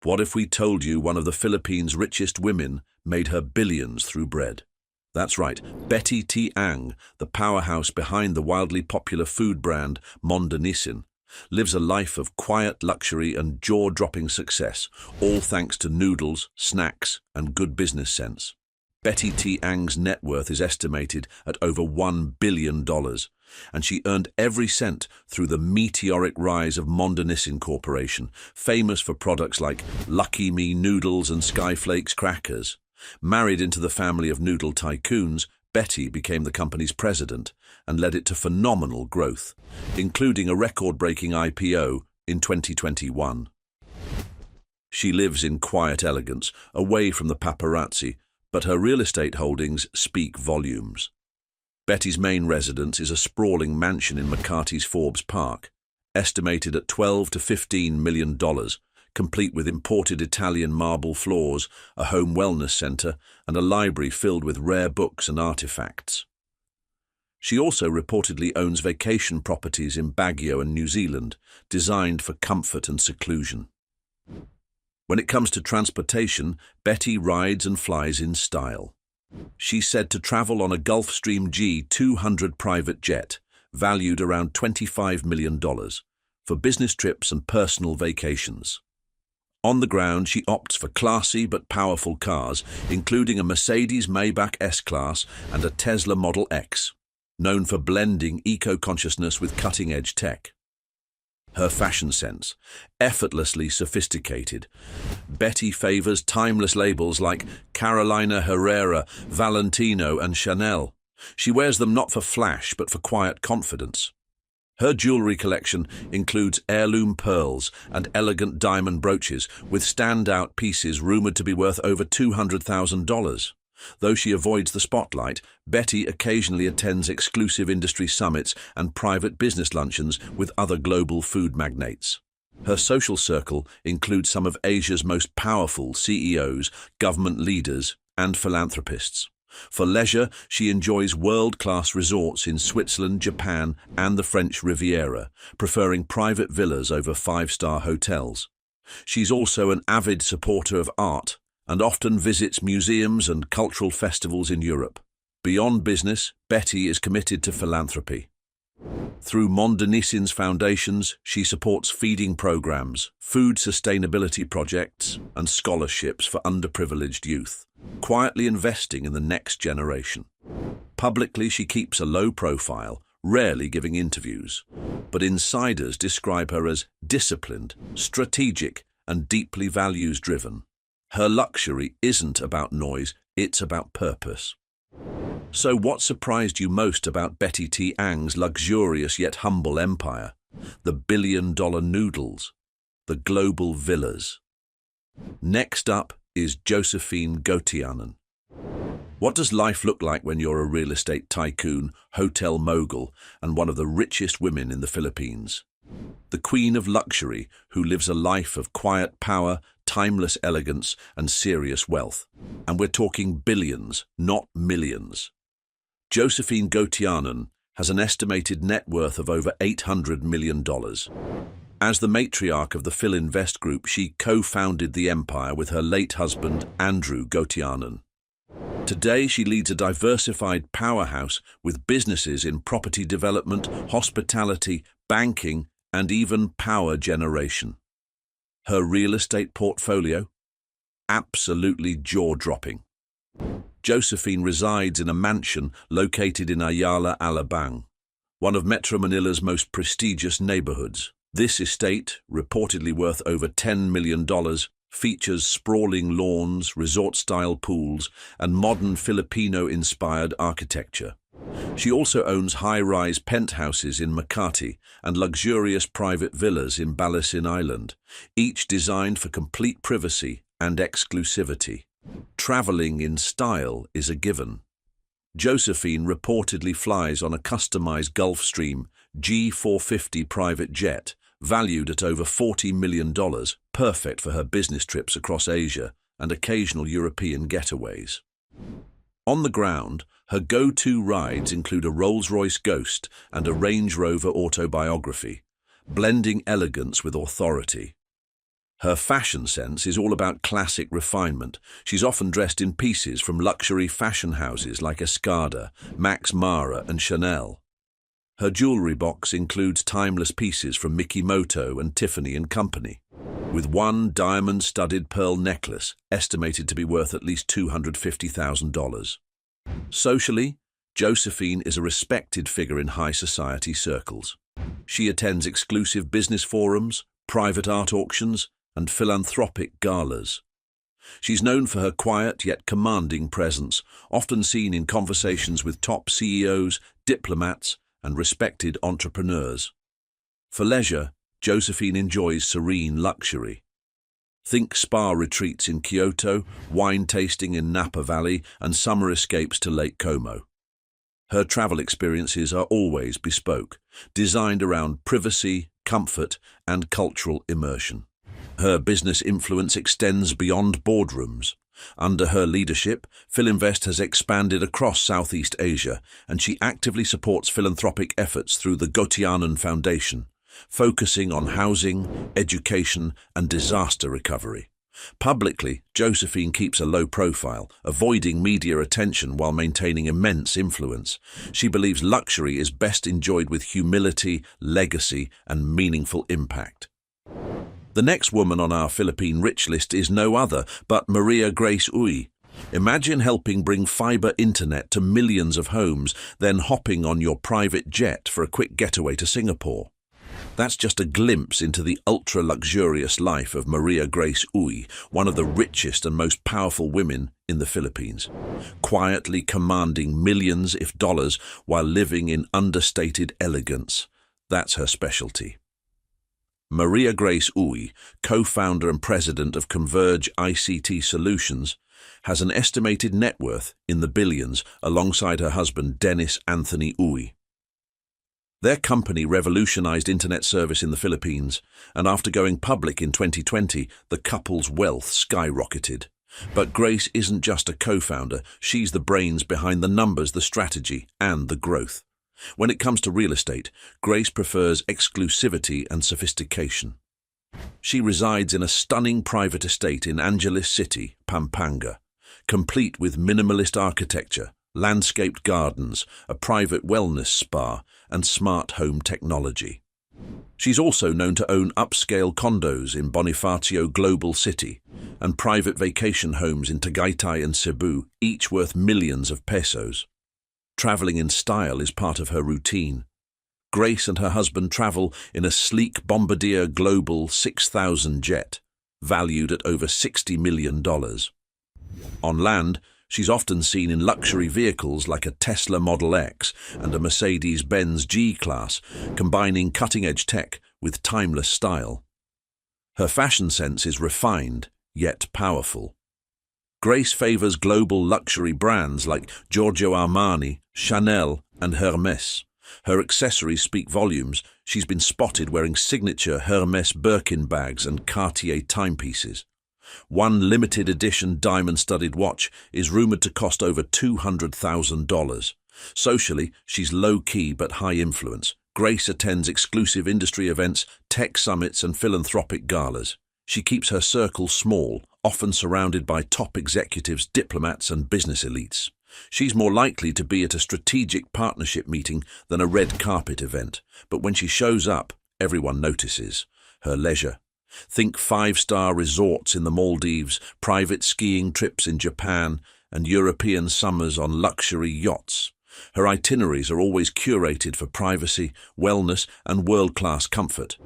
What if we told you one of the Philippines' richest women made her billions through bread? That's right, Betty T. Ang, the powerhouse behind the wildly popular food brand Mondanisin, lives a life of quiet luxury and jaw-dropping success, all thanks to noodles, snacks, and good business sense. Betty T. Ang's net worth is estimated at over $1 billion, and she earned every cent through the meteoric rise of Mondanisin Corporation, famous for products like Lucky Me noodles and Skyflakes crackers. Married into the family of noodle tycoons, Betty became the company's president and led it to phenomenal growth, including a record-breaking IPO in 2021. She lives in quiet elegance, away from the paparazzi, but her real estate holdings speak volumes. Betty's main residence is a sprawling mansion in Makati's Forbes Park, estimated at $12 to $15 million, complete with imported Italian marble floors, a home wellness center, and a library filled with rare books and artifacts. She also reportedly owns vacation properties in Baguio and New Zealand, designed for comfort and seclusion. When it comes to transportation, Betty rides and flies in style. She's said to travel on a Gulfstream G200 private jet, valued around $25 million, for business trips and personal vacations. On the ground, she opts for classy but powerful cars, including a Mercedes-Maybach S-Class and a Tesla Model X, known for blending eco-consciousness with cutting-edge tech. Her fashion sense, effortlessly sophisticated. Betty favors timeless labels like Carolina Herrera, Valentino, and Chanel. She wears them not for flash, but for quiet confidence. Her jewelry collection includes heirloom pearls and elegant diamond brooches, with standout pieces rumored to be worth over $200,000. Though she avoids the spotlight, Betty occasionally attends exclusive industry summits and private business luncheons with other global food magnates. Her social circle includes some of Asia's most powerful CEOs, government leaders, and philanthropists. For leisure, she enjoys world-class resorts in Switzerland, Japan, and the French Riviera, preferring private villas over five-star hotels. She's also an avid supporter of art and often visits museums and cultural festivals in Europe. Beyond business, Betty is committed to philanthropy. Through Mondanisin's foundations, she supports feeding programs, food sustainability projects, and scholarships for underprivileged youth, quietly investing in the next generation. Publicly, she keeps a low profile, rarely giving interviews, but insiders describe her as disciplined, strategic, and deeply values-driven. Her luxury isn't about noise, it's about purpose. So what surprised you most about Betty T. Ang's luxurious yet humble empire? The billion-dollar noodles, the global villas. Next up is Josephine Gotianen. What does life look like when you're a real estate tycoon, hotel mogul, and one of the richest women in the Philippines? The queen of luxury, who lives a life of quiet power, timeless elegance, and serious wealth. And we're talking billions, not millions. Josephine Gotianen has an estimated net worth of over $800 million. As the matriarch of the Philinvest Group, she co-founded the empire with her late husband, Andrew Gotianen. Today, she leads a diversified powerhouse with businesses in property development, hospitality, banking, and even power generation. Her real estate portfolio? Absolutely jaw-dropping. Josephine resides in a mansion located in Ayala, Alabang, one of Metro Manila's most prestigious neighborhoods. This estate, reportedly worth over $10 million, features sprawling lawns, resort-style pools, and modern Filipino-inspired architecture. She also owns high-rise penthouses in Makati and luxurious private villas in Balasin Island, each designed for complete privacy and exclusivity. Traveling in style is a given. Josephine reportedly flies on a customized Gulfstream G450 private jet, valued at over $40 million, perfect for her business trips across Asia and occasional European getaways. On the ground, her go-to rides include a Rolls-Royce Ghost and a Range Rover Autobiography, blending elegance with authority. Her fashion sense is all about classic refinement. She's often dressed in pieces from luxury fashion houses like Escada, Max Mara and Chanel. Her jewelry box includes timeless pieces from Mikimoto and Tiffany and Company, with one diamond-studded pearl necklace estimated to be worth at least $250,000. Socially, Josephine is a respected figure in high society circles. She attends exclusive business forums, private art auctions, and philanthropic galas. She's known for her quiet yet commanding presence, often seen in conversations with top CEOs, diplomats, and respected entrepreneurs. For leisure, Josephine enjoys serene luxury. Think spa retreats in Kyoto, wine tasting in Napa Valley, and summer escapes to Lake Como. Her travel experiences are always bespoke, designed around privacy, comfort, and cultural immersion. Her business influence extends beyond boardrooms. Under her leadership, Philinvest has expanded across Southeast Asia, and she actively supports philanthropic efforts through the Gotianen Foundation, focusing on housing, education, and disaster recovery. Publicly, Josephine keeps a low profile, avoiding media attention while maintaining immense influence. She believes luxury is best enjoyed with humility, legacy, and meaningful impact. The next woman on our Philippine rich list is no other but Maria Grace Uy. Imagine helping bring fiber internet to millions of homes, then hopping on your private jet for a quick getaway to Singapore. That's just a glimpse into the ultra-luxurious life of Maria Grace Uy, one of the richest and most powerful women in the Philippines, quietly commanding millions, if dollars, while living in understated elegance. That's her specialty. Maria Grace Uy, co-founder and president of Converge ICT Solutions, has an estimated net worth in the billions alongside her husband Dennis Anthony Uy. Their company revolutionized internet service in the Philippines, and after going public in 2020, the couple's wealth skyrocketed. But Grace isn't just a co-founder, she's the brains behind the numbers, the strategy, and the growth. When it comes to real estate, Grace prefers exclusivity and sophistication. She resides in a stunning private estate in Angeles City, Pampanga, complete with minimalist architecture, landscaped gardens, a private wellness spa, and smart home technology. She's also known to own upscale condos in Bonifacio Global City and private vacation homes in Tagaytay and Cebu, each worth millions of pesos. Traveling in style is part of her routine. Grace and her husband travel in a sleek Bombardier Global 6000 jet, valued at over $60 million. On land, she's often seen in luxury vehicles like a Tesla Model X and a Mercedes-Benz G-Class, combining cutting-edge tech with timeless style. Her fashion sense is refined, yet powerful. Grace favors global luxury brands like Giorgio Armani, Chanel, and Hermès. Her accessories speak volumes. She's been spotted wearing signature Hermès Birkin bags and Cartier timepieces. One limited edition diamond-studded watch is rumored to cost over $200,000. Socially, she's low-key but high influence. Grace attends exclusive industry events, tech summits, and philanthropic galas. She keeps her circle small, often surrounded by top executives, diplomats, and business elites. She's more likely to be at a strategic partnership meeting than a red carpet event, but when she shows up, everyone notices. Her leisure. Think five-star resorts in the Maldives, private skiing trips in Japan, and European summers on luxury yachts. Her itineraries are always curated for privacy, wellness, and world-class comfort.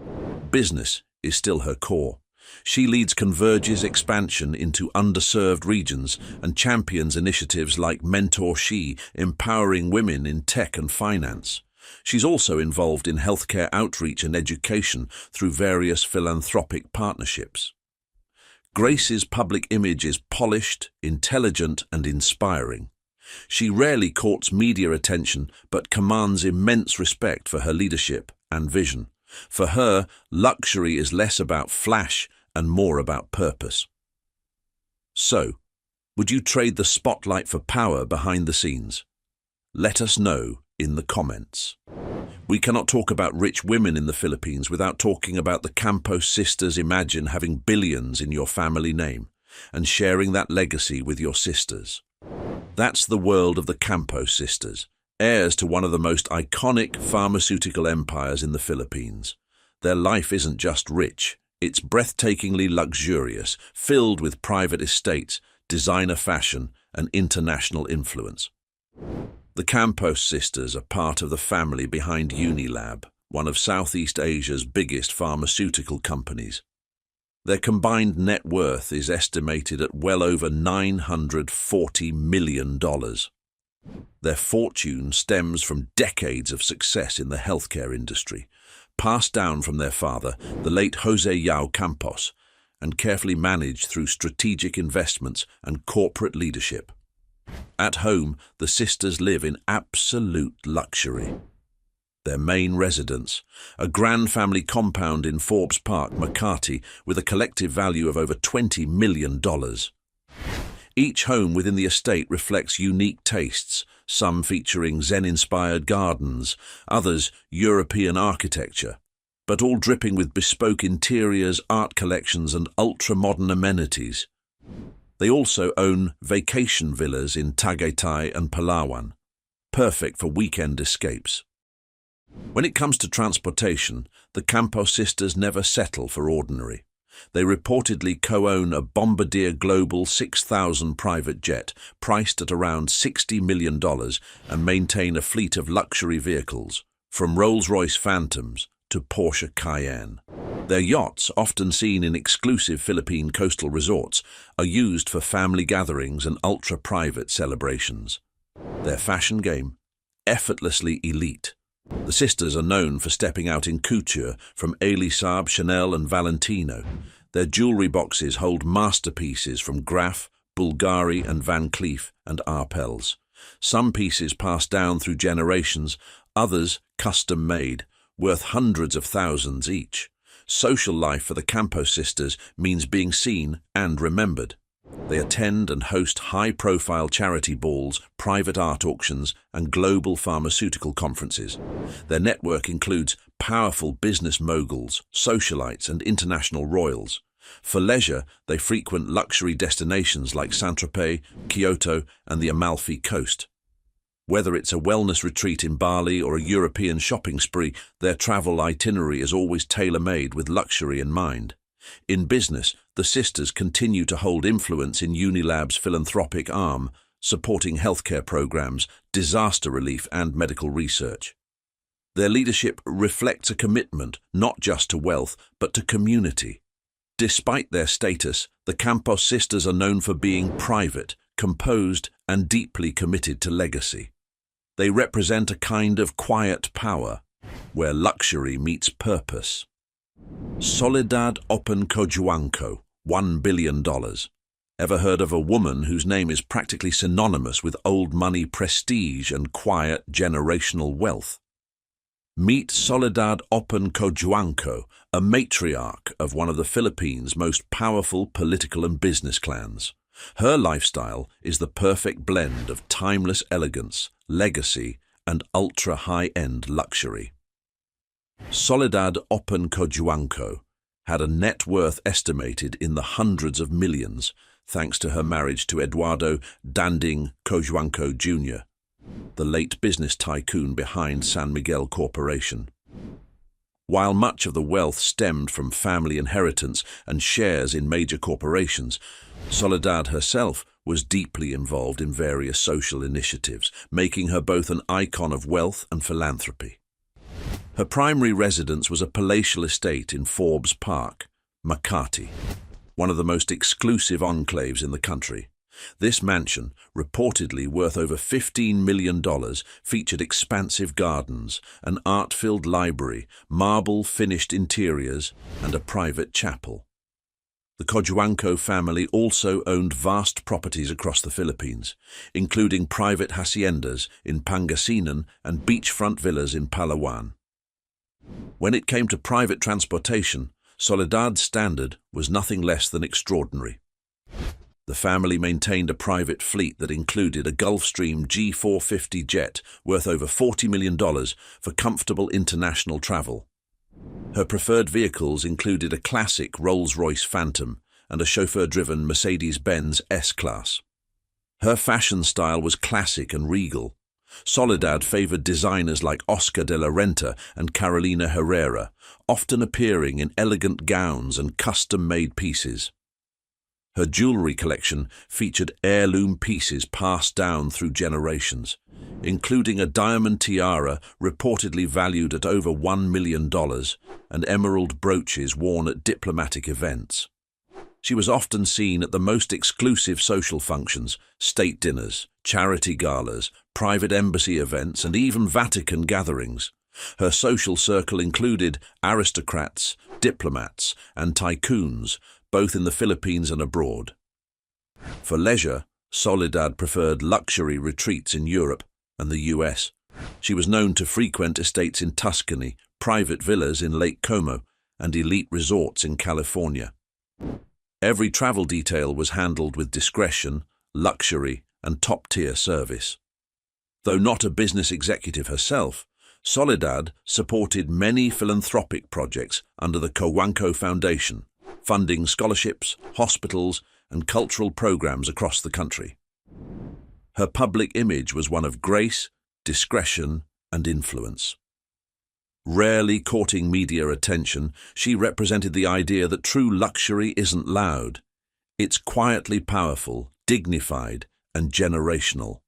Business is still her core. She leads Converge's expansion into underserved regions and champions initiatives like Mentor She, empowering women in tech and finance. She's also involved in healthcare outreach and education through various philanthropic partnerships. Grace's public image is polished, intelligent, and inspiring. She rarely courts media attention but commands immense respect for her leadership and vision. For her, luxury is less about flash and more about purpose. So, would you trade the spotlight for power behind the scenes? Let us know in the comments. We cannot talk about rich women in the Philippines without talking about the Campos sisters. Imagine having billions in your family name and sharing that legacy with your sisters. That's the world of the Campos sisters, heirs to one of the most iconic pharmaceutical empires in the Philippines. Their life isn't just rich, it's breathtakingly luxurious, filled with private estates, designer fashion, and international influence. The Campos sisters are part of the family behind Unilab, one of Southeast Asia's biggest pharmaceutical companies. Their combined net worth is estimated at well over $940 million. Their fortune stems from decades of success in the healthcare industry, passed down from their father, the late Jose Yao Campos, and carefully managed through strategic investments and corporate leadership. At home, the sisters live in absolute luxury. Their main residence, a grand family compound in Forbes Park, Makati, with a collective value of over $20 million. Each home within the estate reflects unique tastes, some featuring Zen-inspired gardens, others European architecture, but all dripping with bespoke interiors, art collections, and ultra-modern amenities. They also own vacation villas in Tagaytay and Palawan, perfect for weekend escapes. When it comes to transportation, the Campos sisters never settle for ordinary. They reportedly co-own a Bombardier Global 6000 private jet, priced at around $60 million, and maintain a fleet of luxury vehicles, from Rolls-Royce Phantoms to Porsche Cayenne. Their yachts, often seen in exclusive Philippine coastal resorts, are used for family gatherings and ultra-private celebrations. Their fashion game, effortlessly elite. The sisters are known for stepping out in couture from Elisab, Chanel and Valentino. Their jewelry boxes hold masterpieces from Graff, Bulgari and Van Cleef and Arpels. Some pieces passed down through generations, others custom-made, worth hundreds of thousands each. Social life for the Campos sisters means being seen and remembered. They attend and host high-profile charity balls, private art auctions, and global pharmaceutical conferences. Their network includes powerful business moguls, socialites, and international royals. For leisure, they frequent luxury destinations like Saint-Tropez, Kyoto, and the Amalfi Coast. Whether it's a wellness retreat in Bali or a European shopping spree, their travel itinerary is always tailor-made with luxury in mind. In business, the sisters continue to hold influence in Unilab's philanthropic arm, supporting healthcare programs, disaster relief, and medical research. Their leadership reflects a commitment not just to wealth, but to community. Despite their status, the Campos sisters are known for being private, composed, and deeply committed to legacy. They represent a kind of quiet power, where luxury meets purpose. Soledad Open Cojuangco, $1 billion. Ever heard of a woman whose name is practically synonymous with old money prestige and quiet generational wealth? Meet Soledad Open Cojuangco, a matriarch of one of the Philippines' most powerful political and business clans. Her lifestyle is the perfect blend of timeless elegance, legacy, and ultra-high-end luxury. Soledad Open Cojuangco had a net worth estimated in the hundreds of millions, thanks to her marriage to Eduardo Danding Cojuangco Jr., the late business tycoon behind San Miguel Corporation. While much of the wealth stemmed from family inheritance and shares in major corporations, Soledad herself was deeply involved in various social initiatives, making her both an icon of wealth and philanthropy. Her primary residence was a palatial estate in Forbes Park, Makati, one of the most exclusive enclaves in the country. This mansion, reportedly worth over $15 million, featured expansive gardens, an art-filled library, marble-finished interiors, and a private chapel. The Cojuangco family also owned vast properties across the Philippines, including private haciendas in Pangasinan and beachfront villas in Palawan. When it came to private transportation, Soledad's standard was nothing less than extraordinary. The family maintained a private fleet that included a Gulfstream G450 jet worth over $40 million for comfortable international travel. Her preferred vehicles included a classic Rolls-Royce Phantom and a chauffeur-driven Mercedes-Benz S-Class. Her fashion style was classic and regal. Soledad favored designers like Oscar de la Renta and Carolina Herrera, often appearing in elegant gowns and custom-made pieces. Her jewelry collection featured heirloom pieces passed down through generations, including a diamond tiara reportedly valued at over $1 million and emerald brooches worn at diplomatic events. She was often seen at the most exclusive social functions, state dinners, charity galas, private embassy events, and even Vatican gatherings. Her social circle included aristocrats, diplomats, and tycoons, both in the Philippines and abroad. For leisure, Soledad preferred luxury retreats in Europe and the US. She was known to frequent estates in Tuscany, private villas in Lake Como, and elite resorts in California. Every travel detail was handled with discretion, luxury, and top-tier service. Though not a business executive herself, Soledad supported many philanthropic projects under the Cojuangco Foundation, funding scholarships, hospitals, and cultural programs across the country. Her public image was one of grace, discretion, and influence. Rarely courting media attention, she represented the idea that true luxury isn't loud. It's quietly powerful, dignified, and generational.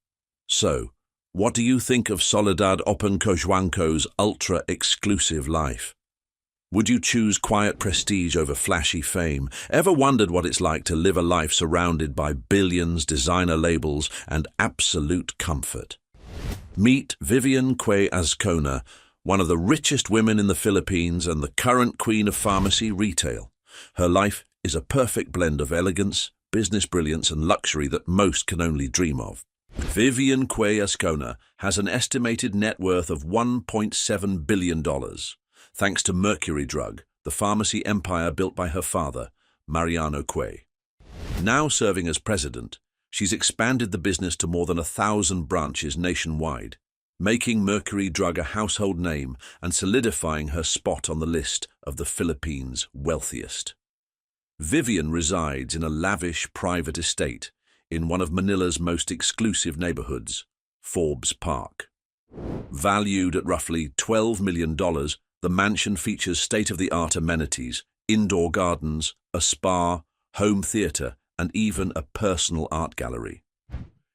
So, what do you think of Soledad Open Cojuangco's ultra-exclusive life? Would you choose quiet prestige over flashy fame? Ever wondered what it's like to live a life surrounded by billions, designer labels, and absolute comfort? Meet Vivian Cue Azcona, one of the richest women in the Philippines and the current queen of pharmacy retail. Her life is a perfect blend of elegance, business brilliance, and luxury that most can only dream of. Vivian Cue Azcona has an estimated net worth of $1.7 billion, thanks to Mercury Drug, the pharmacy empire built by her father, Mariano Cue. Now serving as president, she's expanded the business to more than 1,000 branches nationwide, making Mercury Drug a household name and solidifying her spot on the list of the Philippines' wealthiest. Vivian resides in a lavish private estate in one of Manila's most exclusive neighborhoods, Forbes Park. Valued at roughly $12 million, the mansion features state-of-the-art amenities, indoor gardens, a spa, home theater, and even a personal art gallery.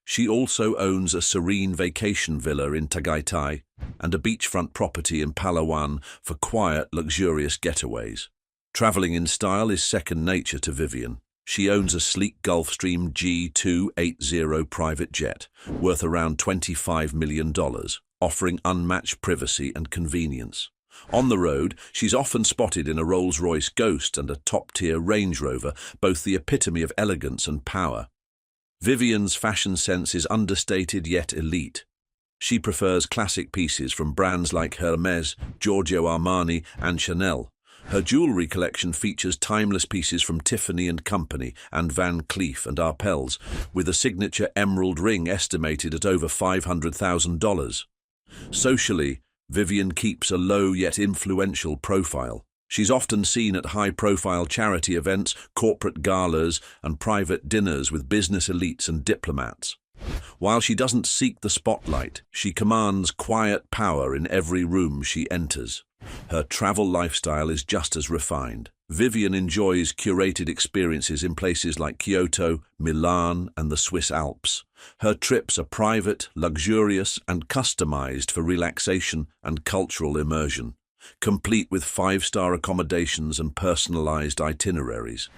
She also owns a serene vacation villa in Tagaytay and a beachfront property in Palawan for quiet, luxurious getaways. Traveling in style is second nature to Vivian. She owns a sleek Gulfstream G280 private jet worth around $25 million, offering unmatched privacy and convenience. On the road, she's often spotted in a Rolls-Royce Ghost and a top-tier Range Rover, both the epitome of elegance and power. Vivian's fashion sense is understated yet elite. She prefers classic pieces from brands like Hermes, Giorgio Armani, and Chanel. Her jewelry collection features timeless pieces from Tiffany & Company and Van Cleef & Arpels, with a signature emerald ring estimated at over $500,000. Socially, Vivian keeps a low yet influential profile. She's often seen at high-profile charity events, corporate galas, and private dinners with business elites and diplomats. While she doesn't seek the spotlight, she commands quiet power in every room she enters. Her travel lifestyle is just as refined. Vivian enjoys curated experiences in places like Kyoto, Milan, and the Swiss Alps. Her trips are private, luxurious, and customized for relaxation and cultural immersion, complete with five-star accommodations and personalized itineraries.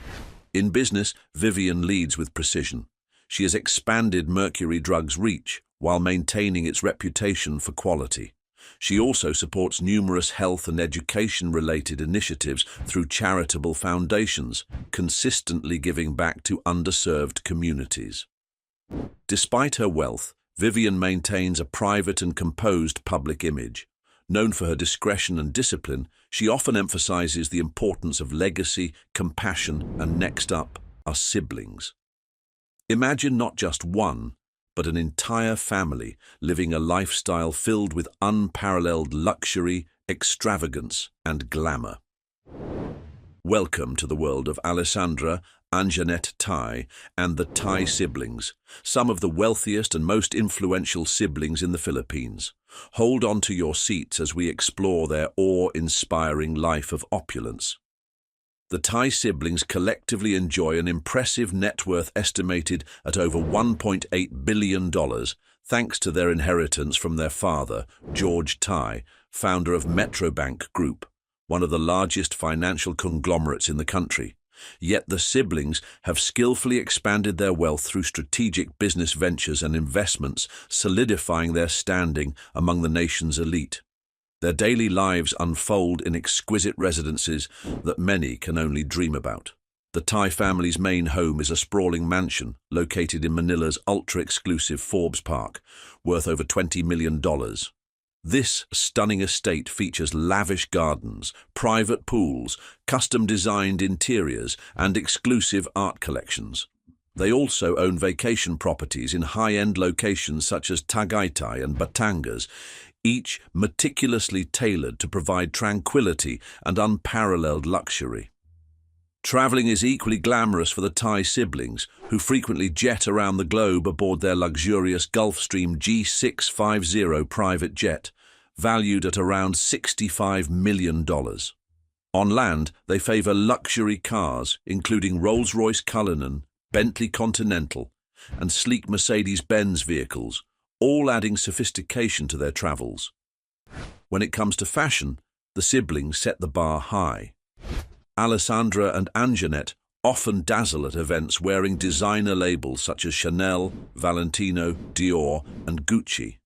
In business, Vivian leads with precision. She has expanded Mercury Drug's reach while maintaining its reputation for quality. She also supports numerous health and education-related initiatives through charitable foundations, consistently giving back to underserved communities. Despite her wealth, Vivian maintains a private and composed public image. Known for her discretion and discipline, she often emphasizes the importance of legacy, compassion, and next up, our siblings. Imagine not just one, but an entire family living a lifestyle filled with unparalleled luxury, extravagance, and glamour. Welcome to the world of Alessandra, Anjanette Tai, and the Tai siblings, some of the wealthiest and most influential siblings in the Philippines. Hold on to your seats as we explore their awe-inspiring life of opulence. The Tai siblings collectively enjoy an impressive net worth estimated at over $1.8 billion, thanks to their inheritance from their father, George Tai, founder of Metrobank Group, one of the largest financial conglomerates in the country. Yet the siblings have skillfully expanded their wealth through strategic business ventures and investments, solidifying their standing among the nation's elite. Their daily lives unfold in exquisite residences that many can only dream about. The Tai family's main home is a sprawling mansion located in Manila's ultra-exclusive Forbes Park, worth over $20 million. This stunning estate features lavish gardens, private pools, custom-designed interiors, and exclusive art collections. They also own vacation properties in high-end locations such as Tagaytay and Batangas, each meticulously tailored to provide tranquility and unparalleled luxury. Traveling is equally glamorous for the Tai siblings, who frequently jet around the globe aboard their luxurious Gulfstream G650 private jet, valued at around $65 million. On land, they favor luxury cars, including Rolls-Royce Cullinan, Bentley Continental, and sleek Mercedes-Benz vehicles, all adding sophistication to their travels. When it comes to fashion, the siblings set the bar high. Alessandra and Anjanette often dazzle at events wearing designer labels such as Chanel, Valentino, Dior, and Gucci.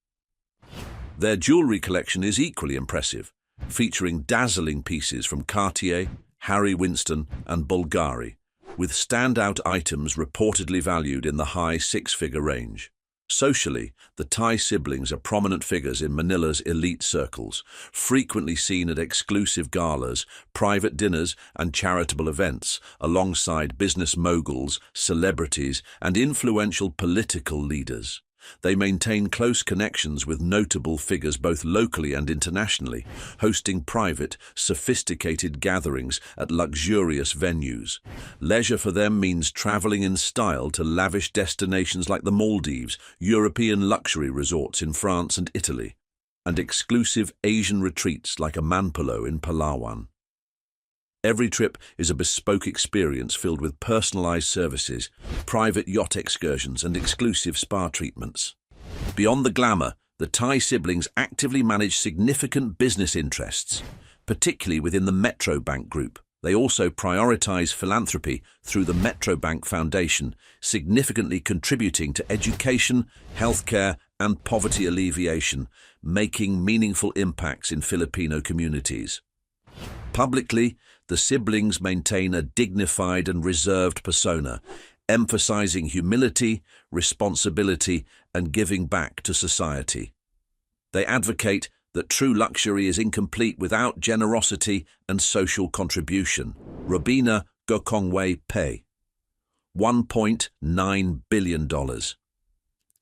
Their jewelry collection is equally impressive, featuring dazzling pieces from Cartier, Harry Winston, and Bulgari, with standout items reportedly valued in the high six-figure range. Socially, the Tai siblings are prominent figures in Manila's elite circles, frequently seen at exclusive galas, private dinners, and charitable events, alongside business moguls, celebrities, and influential political leaders. They maintain close connections with notable figures both locally and internationally, hosting private, sophisticated gatherings at luxurious venues. Leisure for them means traveling in style to lavish destinations like the Maldives, European luxury resorts in France and Italy, and exclusive Asian retreats like a Manpulo in Palawan. Every trip is a bespoke experience filled with personalized services, private yacht excursions, and exclusive spa treatments. Beyond the glamour, the Tai siblings actively manage significant business interests, particularly within the Metrobank Group. They also prioritize philanthropy through the Metrobank Foundation, significantly contributing to education, healthcare, and poverty alleviation, making meaningful impacts in Filipino communities. Publicly, the siblings maintain a dignified and reserved persona, emphasizing humility, responsibility, and giving back to society. They advocate that true luxury is incomplete without generosity and social contribution. Robina Gokongwei Pei. $1.9 billion.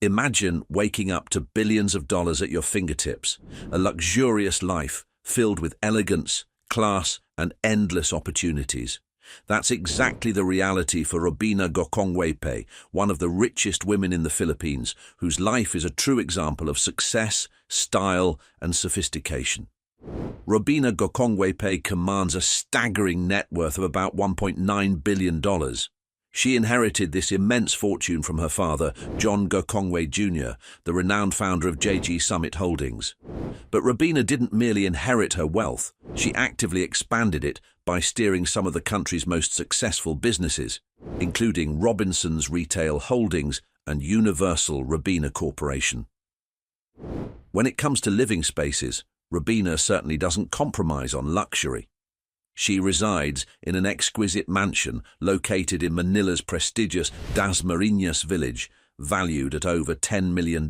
Imagine waking up to billions of dollars at your fingertips, a luxurious life filled with elegance, class, and endless opportunities. That's exactly the reality for Robina Gokongwei Pei, one of the richest women in the Philippines, whose life is a true example of success, style, and sophistication. Robina Gokongwei Pei commands a staggering net worth of about $1.9 billion. She inherited this immense fortune from her father, John Gokongwei Jr., the renowned founder of JG Summit Holdings. But Robina didn't merely inherit her wealth, she actively expanded it by steering some of the country's most successful businesses, including Robinson's Retail Holdings and Universal Robina Corporation. When it comes to living spaces, Robina certainly doesn't compromise on luxury. She resides in an exquisite mansion located in Manila's prestigious Dasmariñas village, valued at over $10 million.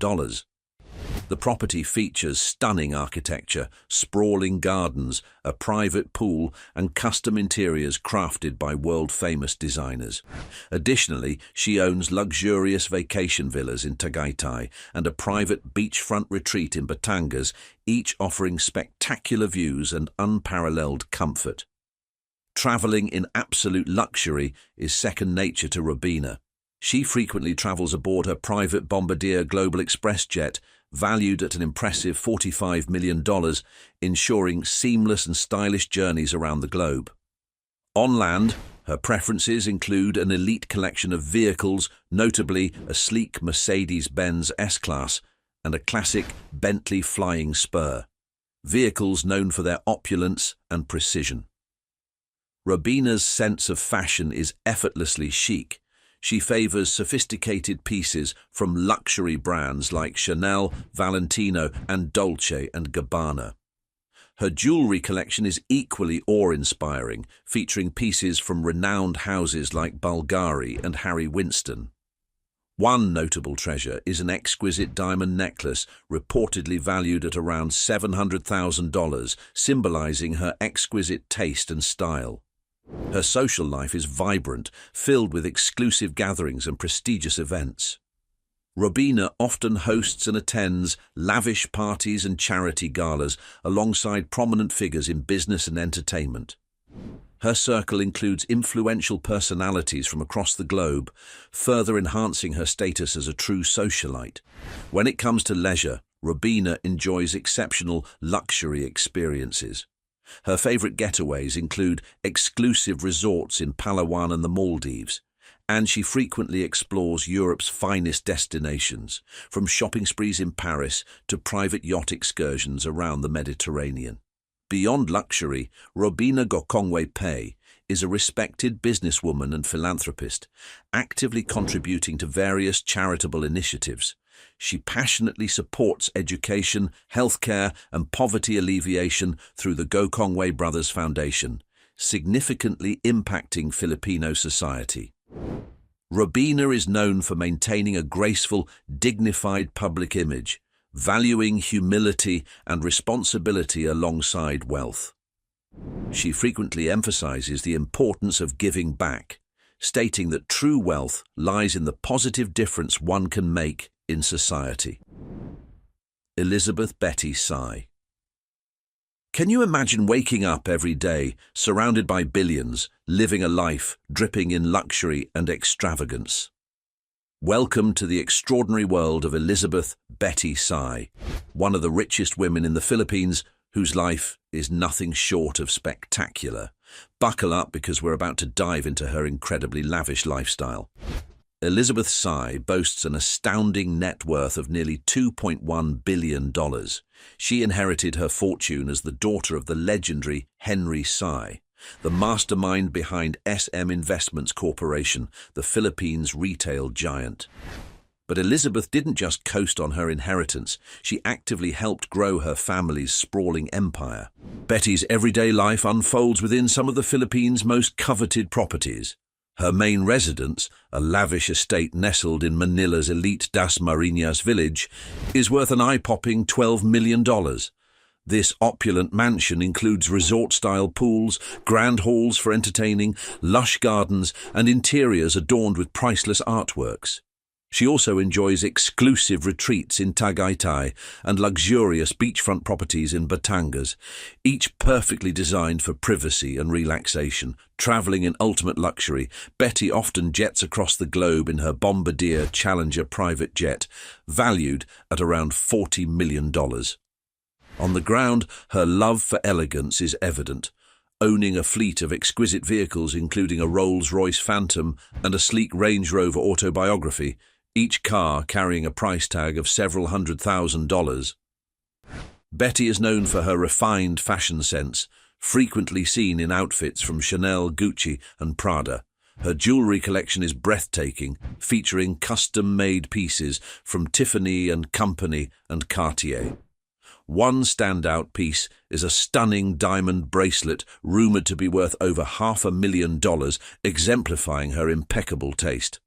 The property features stunning architecture, sprawling gardens, a private pool, and custom interiors crafted by world-famous designers. Additionally, she owns luxurious vacation villas in Tagaytay and a private beachfront retreat in Batangas, each offering spectacular views and unparalleled comfort. Traveling in absolute luxury is second nature to Robina. She frequently travels aboard her private Bombardier Global Express jet, valued at an impressive $45 million, ensuring seamless and stylish journeys around the globe. On land, her preferences include an elite collection of vehicles, notably a sleek Mercedes-Benz S-Class and a classic Bentley Flying Spur, vehicles known for their opulence and precision. Robina's sense of fashion is effortlessly chic. She favors sophisticated pieces from luxury brands like Chanel, Valentino, and Dolce & Gabbana. Her jewelry collection is equally awe-inspiring, featuring pieces from renowned houses like Bulgari and Harry Winston. One notable treasure is an exquisite diamond necklace reportedly valued at around $700,000, symbolizing her exquisite taste and style. Her social life is vibrant, filled with exclusive gatherings and prestigious events. Robina often hosts and attends lavish parties and charity galas alongside prominent figures in business and entertainment. Her circle includes influential personalities from across the globe, further enhancing her status as a true socialite. When it comes to leisure, Robina enjoys exceptional luxury experiences. Her favorite getaways include exclusive resorts in Palawan and the Maldives, and she frequently explores Europe's finest destinations, from shopping sprees in Paris to private yacht excursions around the Mediterranean. Beyond luxury, Robina Gokongwei Pei is a respected businesswoman and philanthropist, actively contributing to various charitable initiatives. She passionately supports education, healthcare, and poverty alleviation through the Gokongwei Brothers Foundation, significantly impacting Filipino society. Robina is known for maintaining a graceful, dignified public image, valuing humility and responsibility alongside wealth. She frequently emphasizes the importance of giving back, stating that true wealth lies in the positive difference one can make in society. Elizabeth Betty Tsai. Can you imagine waking up every day, surrounded by billions, living a life dripping in luxury and extravagance? Welcome to the extraordinary world of Elizabeth Betty Tsai, one of the richest women in the Philippines, whose life is nothing short of spectacular. Buckle up because we're about to dive into her incredibly lavish lifestyle. Elizabeth Tsai boasts an astounding net worth of nearly $2.1 billion. She inherited her fortune as the daughter of the legendary Henry Tsai, the mastermind behind SM Investments Corporation, the Philippines' retail giant. But Elizabeth didn't just coast on her inheritance, she actively helped grow her family's sprawling empire. Betty's everyday life unfolds within some of the Philippines' most coveted properties. Her main residence, a lavish estate nestled in Manila's elite Dasmariñas village, is worth an eye-popping $12 million. This opulent mansion includes resort-style pools, grand halls for entertaining, lush gardens, and interiors adorned with priceless artworks. She also enjoys exclusive retreats in Tagaytay and luxurious beachfront properties in Batangas, each perfectly designed for privacy and relaxation. Traveling in ultimate luxury, Betty often jets across the globe in her Bombardier Challenger private jet, valued at around $40 million. On the ground, her love for elegance is evident, owning a fleet of exquisite vehicles including a Rolls-Royce Phantom and a sleek Range Rover Autobiography, each car carrying a price tag of several $100,000. Betty is known for her refined fashion sense, frequently seen in outfits from Chanel, Gucci, and Prada. Her jewelry collection is breathtaking, featuring custom-made pieces from Tiffany & Company and Cartier. One standout piece is a stunning diamond bracelet rumored to be worth over $500,000, exemplifying her impeccable taste.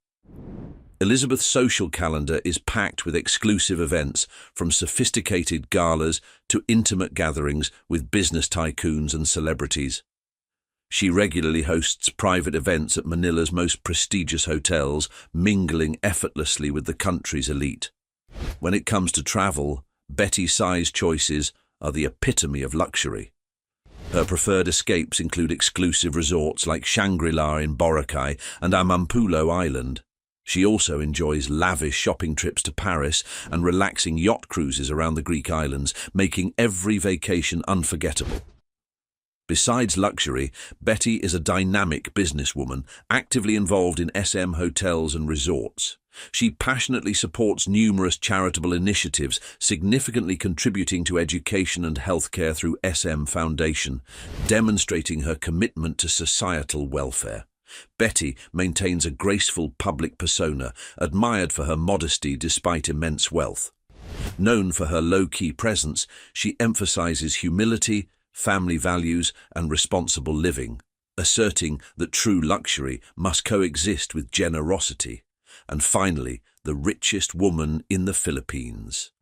Elizabeth's social calendar is packed with exclusive events, from sophisticated galas to intimate gatherings with business tycoons and celebrities. She regularly hosts private events at Manila's most prestigious hotels, mingling effortlessly with the country's elite. When it comes to travel, Betty Tsai's choices are the epitome of luxury. Her preferred escapes include exclusive resorts like Shangri-La in Boracay and Amampulo Island. She also enjoys lavish shopping trips to Paris and relaxing yacht cruises around the Greek islands, making every vacation unforgettable. Besides luxury, Betty is a dynamic businesswoman, actively involved in SM hotels and resorts. She passionately supports numerous charitable initiatives, significantly contributing to education and healthcare through SM Foundation, demonstrating her commitment to societal welfare. Betty maintains a graceful public persona, admired for her modesty despite immense wealth. Known for her low-key presence, she emphasizes humility, family values, and responsible living, asserting that true luxury must coexist with generosity. And finally, the richest woman in the Philippines.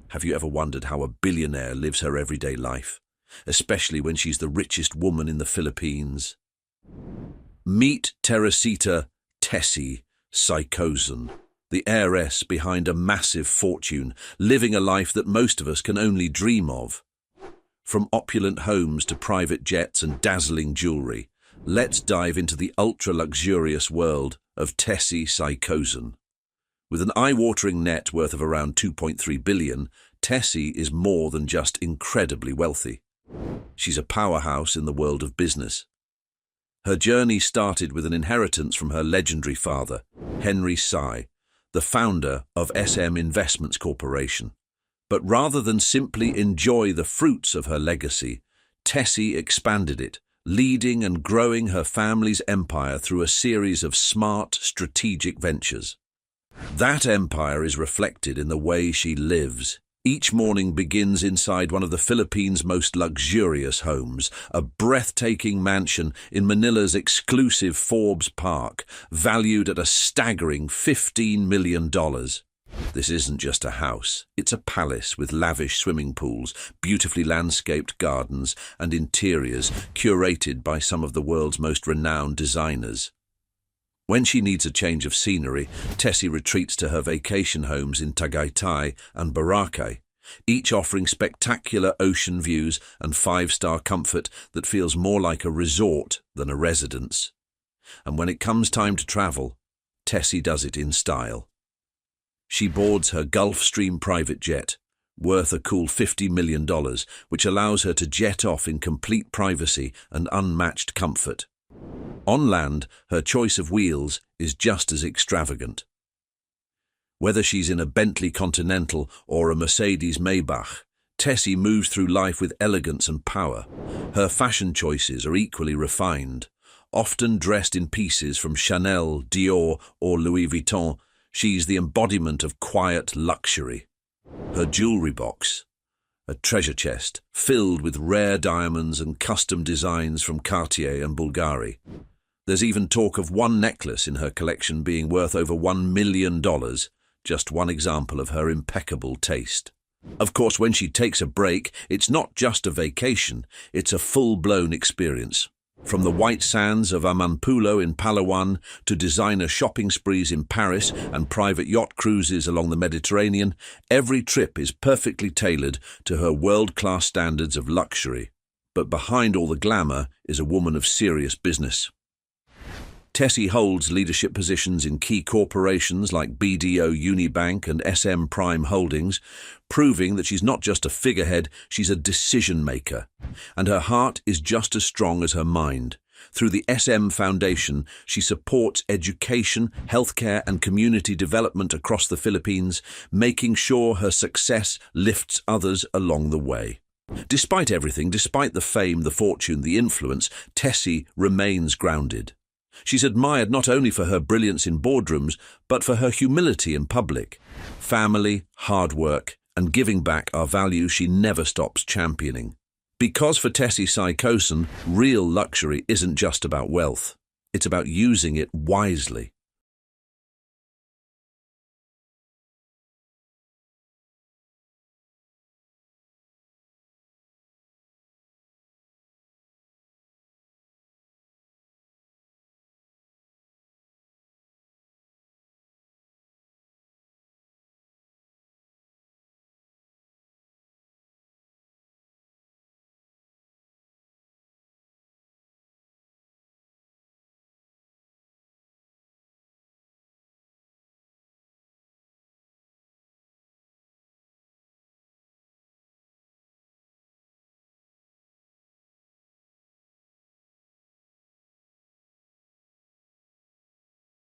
Have you ever wondered how a billionaire lives her everyday life, especially when she's the richest woman in the Philippines? Meet Teresita Tessie Psychosen, the heiress behind a massive fortune, living a life that most of us can only dream of. From opulent homes to private jets and dazzling jewelry, let's dive into the ultra-luxurious world of Tessie Psychosen. With an eye-watering net worth of around $2.3 billion, Tessie is more than just incredibly wealthy. She's a powerhouse in the world of business. Her journey started with an inheritance from her legendary father, Henry Tsai, the founder of SM Investments Corporation. But rather than simply enjoy the fruits of her legacy, Tessie expanded it, leading and growing her family's empire through a series of smart, strategic ventures. That empire is reflected in the way she lives. Each morning begins inside one of the Philippines' most luxurious homes, a breathtaking mansion in Manila's exclusive Forbes Park, valued at a staggering $15 million. This isn't just a house, it's a palace with lavish swimming pools, beautifully landscaped gardens, and interiors curated by some of the world's most renowned designers. When she needs a change of scenery, Tessie retreats to her vacation homes in Tagaytay and Boracay, each offering spectacular ocean views and five-star comfort that feels more like a resort than a residence. And when it comes time to travel, Tessie does it in style. She boards her Gulfstream private jet, worth a cool $50 million, which allows her to jet off in complete privacy and unmatched comfort. On land, her choice of wheels is just as extravagant. Whether she's in a Bentley Continental or a Mercedes Maybach, Tessie moves through life with elegance and power. Her fashion choices are equally refined. Often dressed in pieces from Chanel, Dior, or Louis Vuitton, she's the embodiment of quiet luxury. Her jewelry box, a treasure chest filled with rare diamonds and custom designs from Cartier and Bulgari. There's even talk of one necklace in her collection being worth over $1 million, just one example of her impeccable taste. Of course, when she takes a break, it's not just a vacation, it's a full-blown experience. From the white sands of Amampulo in Palawan to designer shopping sprees in Paris and private yacht cruises along the Mediterranean, every trip is perfectly tailored to her world-class standards of luxury. But behind all the glamour is a woman of serious business. Tessie holds leadership positions in key corporations like BDO Unibank and SM Prime Holdings, proving that she's not just a figurehead, she's a decision-maker. And her heart is just as strong as her mind. Through the SM Foundation, she supports education, healthcare, and community development across the Philippines, making sure her success lifts others along the way. Despite everything, despite the fame, the fortune, the influence, Tessie remains grounded. She's admired not only for her brilliance in boardrooms, but for her humility in public. Family, hard work, and giving back are values she never stops championing. Because for Tessie Psychosen, real luxury isn't just about wealth. It's about using it wisely.